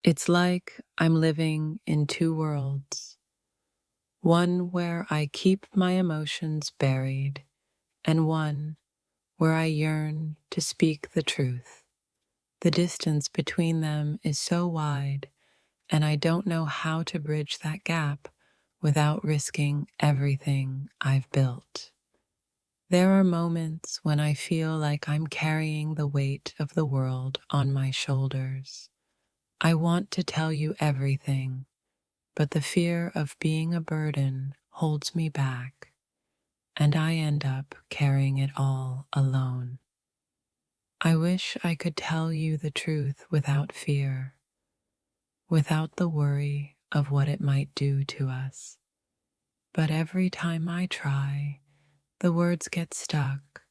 It's like I'm living in two worlds, one where I keep my emotions buried, and one where I yearn to speak the truth. The distance between them is so wide, and I don't know how to bridge that gap without risking everything I've built. There are moments when I feel like I'm carrying the weight of the world on my shoulders. I want to tell you everything, but the fear of being a burden holds me back, and I end up carrying it all alone. I wish I could tell you the truth without fear, without the worry of what it might do to us. But every time I try, the words get stuck,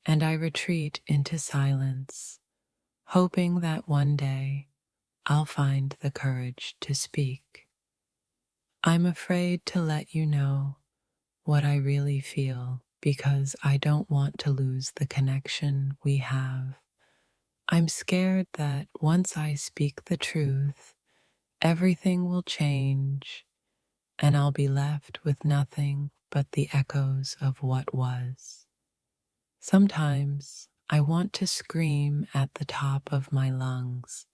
and I retreat into silence, hoping that one day I'll find the courage to speak. I'm afraid to let you know what I really feel because I don't want to lose the connection we have. I'm scared that once I speak the truth, everything will change and I'll be left with nothing but the echoes of what was. Sometimes I want to scream at the top of my lungs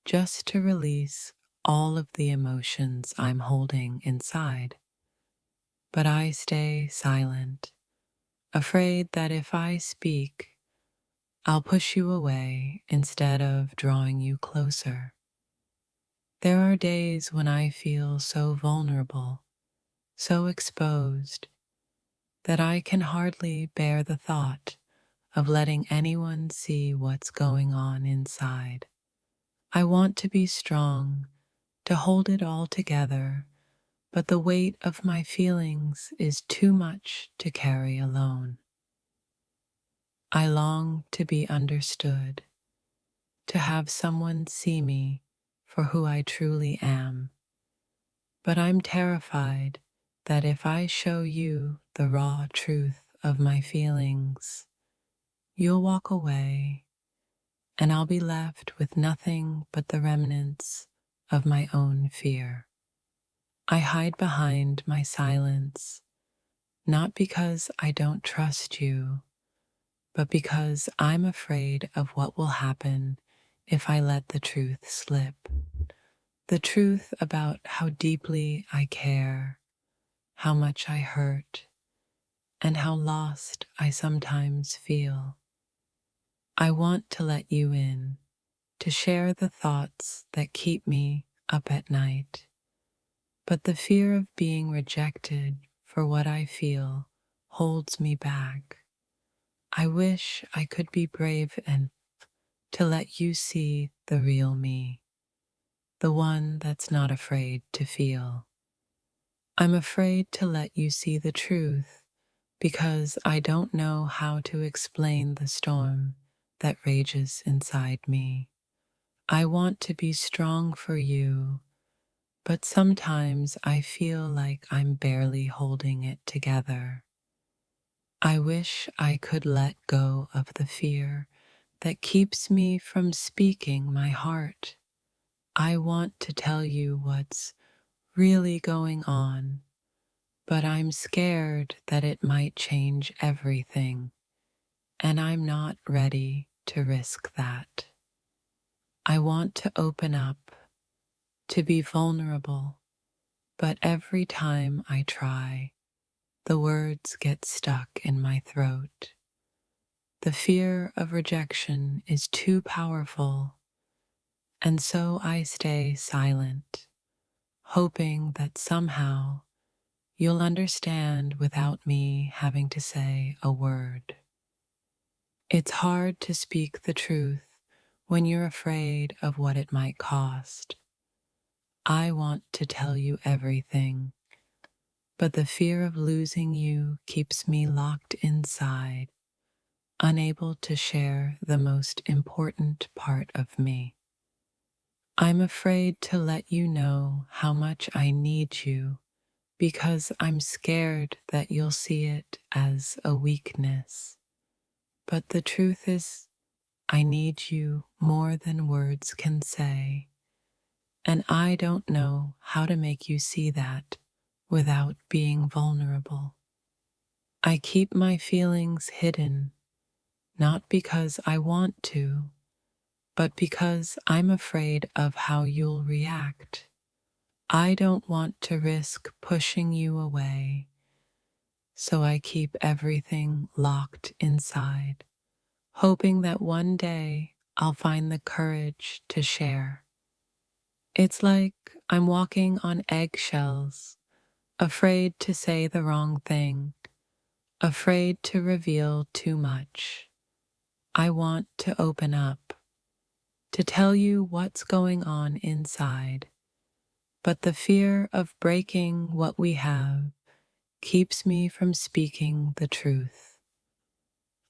just to release all of the emotions I'm holding inside. But I stay silent, afraid that if I speak, I'll push you away instead of drawing you closer. There are days when I feel so vulnerable, so exposed, that I can hardly bear the thought of letting anyone see what's going on inside. I want to be strong, to hold it all together, but the weight of my feelings is too much to carry alone. I long to be understood, to have someone see me for who I truly am, but I'm terrified that if I show you the raw truth of my feelings, you'll walk away and I'll be left with nothing but the remnants of my own fear. I hide behind my silence, not because I don't trust you, but because I'm afraid of what will happen if I let the truth slip. The truth about how deeply I care, how much I hurt, and how lost I sometimes feel. I want to let you in, to share the thoughts that keep me up at night. But the fear of being rejected for what I feel holds me back. I wish I could be brave and to let you see the real me, the one that's not afraid to feel. I'm afraid to let you see the truth because I don't know how to explain the storm that rages inside me. I want to be strong for you, but sometimes I feel like I'm barely holding it together. I wish I could let go of the fear that keeps me from speaking my heart. I want to tell you what's really going on, but I'm scared that it might change everything, and I'm not ready to risk that. I want to open up, to be vulnerable, but every time I try, the words get stuck in my throat. The fear of rejection is too powerful, and so I stay silent, hoping that somehow you'll understand without me having to say a word. It's hard to speak the truth when you're afraid of what it might cost. I want to tell you everything, but the fear of losing you keeps me locked inside, unable to share the most important part of me. I'm afraid to let you know how much I need you because I'm scared that you'll see it as a weakness. But the truth is, I need you more than words can say. And I don't know how to make you see that without being vulnerable. I keep my feelings hidden, not because I want to, but because I'm afraid of how you'll react. I don't want to risk pushing you away, so I keep everything locked inside, hoping that one day I'll find the courage to share. It's like I'm walking on eggshells, afraid to say the wrong thing, afraid to reveal too much. I want to open up, to tell you what's going on inside, but the fear of breaking what we have keeps me from speaking the truth.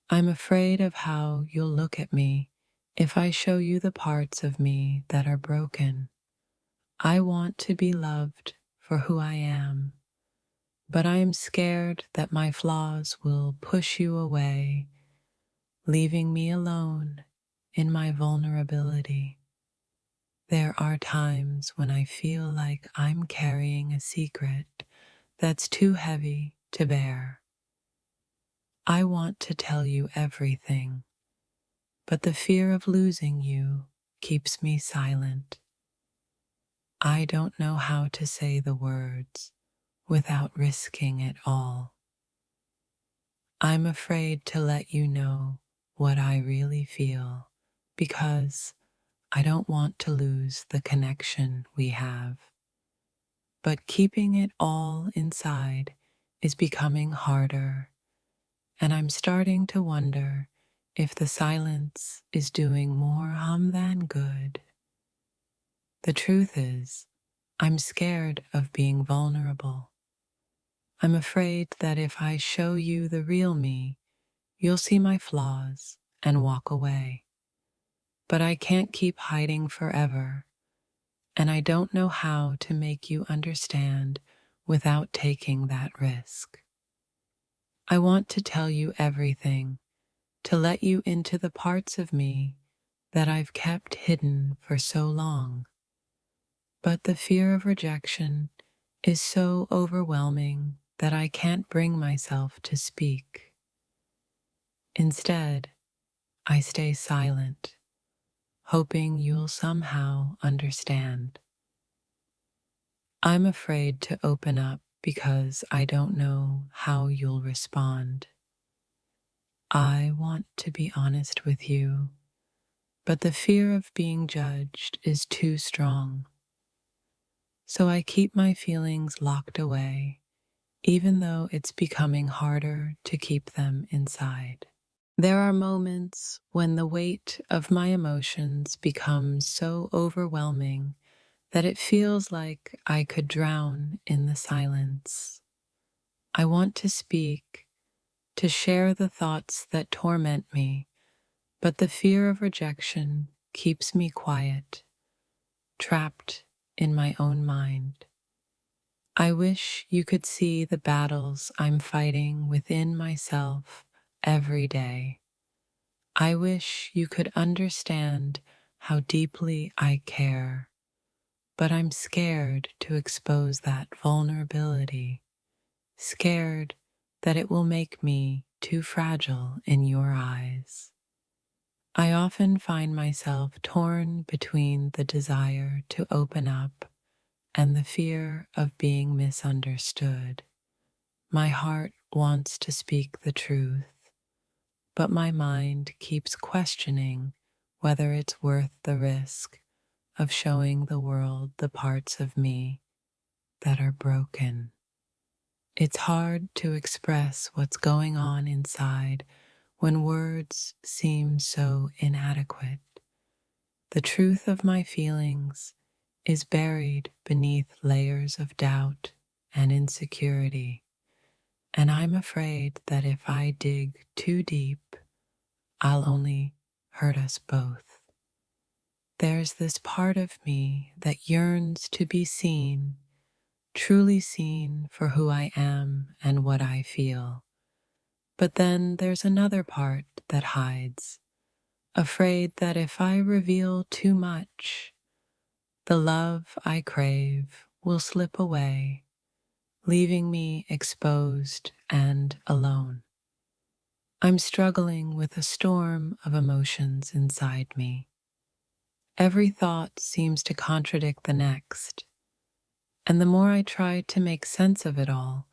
I'm afraid of how you'll look at me if I show you the parts of me that are broken. I want to be loved for who I am, but I am scared that my flaws will push you away, leaving me alone in my vulnerability. There are times when I feel like I'm carrying a secret that's too heavy to bear. I want to tell you everything, but the fear of losing you keeps me silent. I don't know how to say the words without risking it all. I'm afraid to let you know what I really feel because I don't want to lose the connection we have. But keeping it all inside is becoming harder, and I'm starting to wonder if the silence is doing more harm than good. The truth is, I'm scared of being vulnerable. I'm afraid that if I show you the real me, you'll see my flaws and walk away. But I can't keep hiding forever, and I don't know how to make you understand without taking that risk. I want to tell you everything, to let you into the parts of me that I've kept hidden for so long. But the fear of rejection is so overwhelming that I can't bring myself to speak. Instead, I stay silent, hoping you'll somehow understand. I'm afraid to open up because I don't know how you'll respond. I want to be honest with you, but the fear of being judged is too strong. So I keep my feelings locked away, even though it's becoming harder to keep them inside. There are moments when the weight of my emotions becomes so overwhelming that it feels like I could drown in the silence. I want to speak, to share the thoughts that torment me, but the fear of rejection keeps me quiet, trapped in my own mind. I wish you could see the battles I'm fighting within myself every day. I wish you could understand how deeply I care, but I'm scared to expose that vulnerability, scared that it will make me too fragile in your eyes. I often find myself torn between the desire to open up and the fear of being misunderstood. My heart wants to speak the truth, but my mind keeps questioning whether it's worth the risk of showing the world the parts of me that are broken. It's hard to express what's going on inside when words seem so inadequate. The truth of my feelings is buried beneath layers of doubt and insecurity, and I'm afraid that if I dig too deep, I'll only hurt us both. There's this part of me that yearns to be seen, truly seen for who I am and what I feel. But then there's another part that hides, afraid that if I reveal too much, the love I crave will slip away, leaving me exposed and alone. I'm struggling with a storm of emotions inside me. Every thought seems to contradict the next, and the more I try to make sense of it all,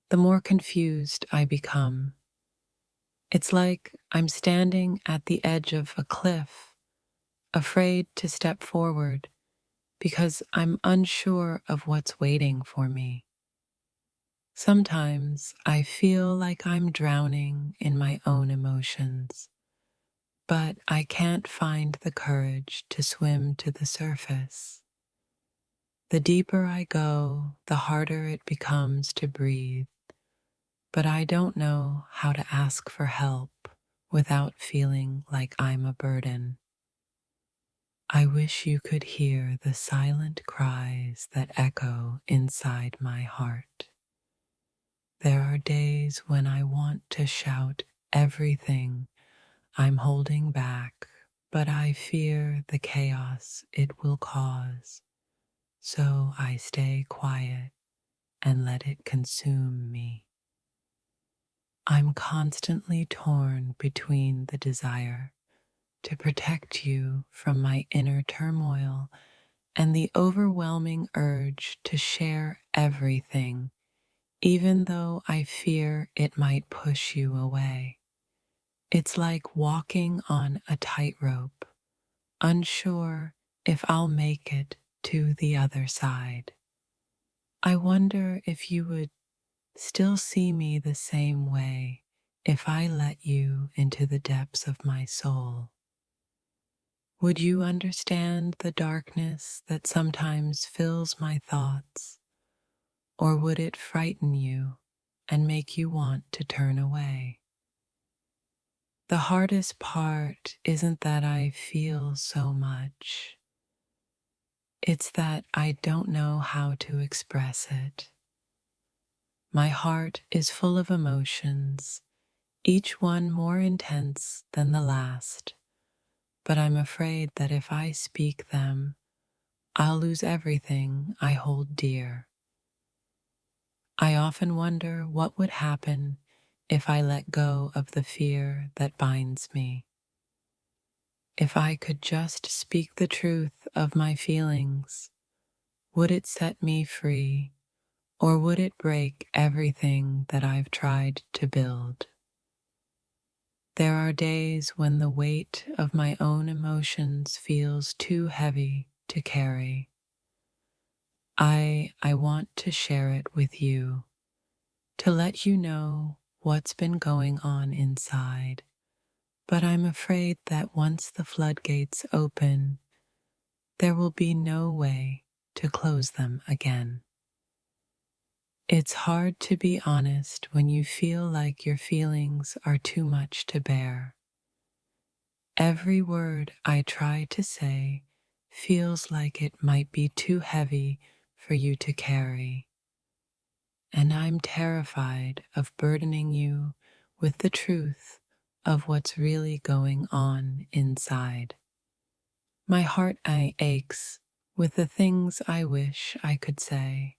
the more confused I become. It's like I'm standing at the edge of a cliff, afraid to step forward because I'm unsure of what's waiting for me. Sometimes I feel like I'm drowning in my own emotions, but I can't find the courage to swim to the surface. The deeper I go, the harder it becomes to breathe, but I don't know how to ask for help without feeling like I'm a burden. I wish you could hear the silent cries that echo inside my heart. There are days when I want to shout everything I'm holding back, but I fear the chaos it will cause, so I stay quiet and let it consume me. I'm constantly torn between the desire to protect you from my inner turmoil and the overwhelming urge to share everything, even though I fear it might push you away. It's like walking on a tightrope, unsure if I'll make it to the other side. I wonder if you would still see me the same way if I let you into the depths of my soul. Would you understand the darkness that sometimes fills my thoughts, or would it frighten you and make you want to turn away? The hardest part isn't that I feel so much, it's that I don't know how to express it. My heart is full of emotions, each one more intense than the last, but I'm afraid that if I speak them, I'll lose everything I hold dear. I often wonder what would happen if I let go of the fear that binds me. If I could just speak the truth of my feelings, would it set me free, or would it break everything that I've tried to build? There are days when the weight of my own emotions feels too heavy to carry. I want to share it with you, to let you know what's been going on inside, but I'm afraid that once the floodgates open, there will be no way to close them again. It's hard to be honest when you feel like your feelings are too much to bear. Every word I try to say feels like it might be too heavy for you to carry, and I'm terrified of burdening you with the truth of what's really going on inside. My heart aches with the things I wish I could say,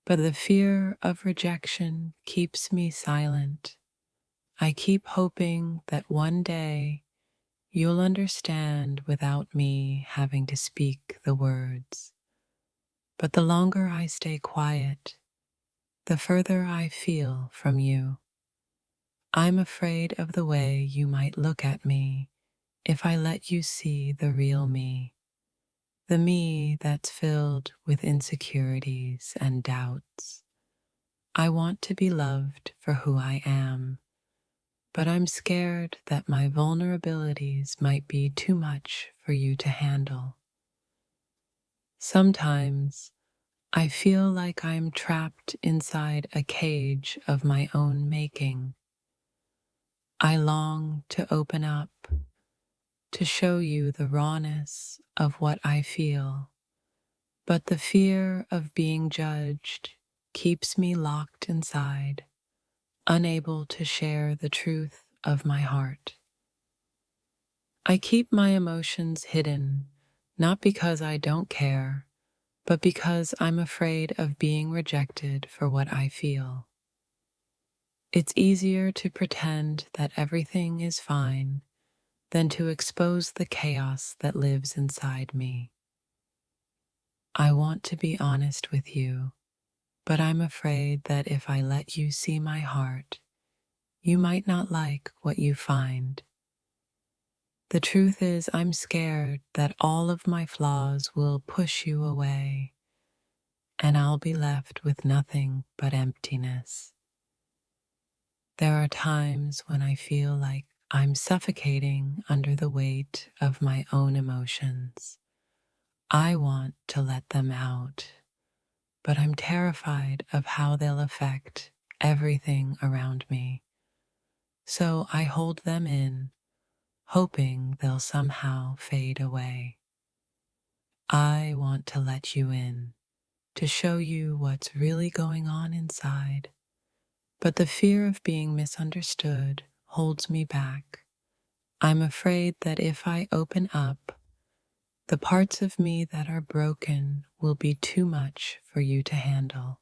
but the fear of rejection keeps me silent. I keep hoping that one day you'll understand without me having to speak the words. But the longer I stay quiet, the further I feel from you. I'm afraid of the way you might look at me if I let you see the real me, the me that's filled with insecurities and doubts. I want to be loved for who I am, but I'm scared that my vulnerabilities might be too much for you to handle. Sometimes I feel like I'm trapped inside a cage of my own making. I long to open up, to show you the rawness of what I feel, but the fear of being judged keeps me locked inside, unable to share the truth of my heart. I keep my emotions hidden not because I don't care, but because I'm afraid of being rejected for what I feel. It's easier to pretend that everything is fine than to expose the chaos that lives inside me. I want to be honest with you, but I'm afraid that if I let you see my heart, you might not like what you find. The truth is, I'm scared that all of my flaws will push you away, and I'll be left with nothing but emptiness. There are times when I feel like I'm suffocating under the weight of my own emotions. I want to let them out, but I'm terrified of how they'll affect everything around me. So I hold them in, hoping they'll somehow fade away. I want to let you in, to show you what's really going on inside. But the fear of being misunderstood holds me back. I'm afraid that if I open up, the parts of me that are broken will be too much for you to handle.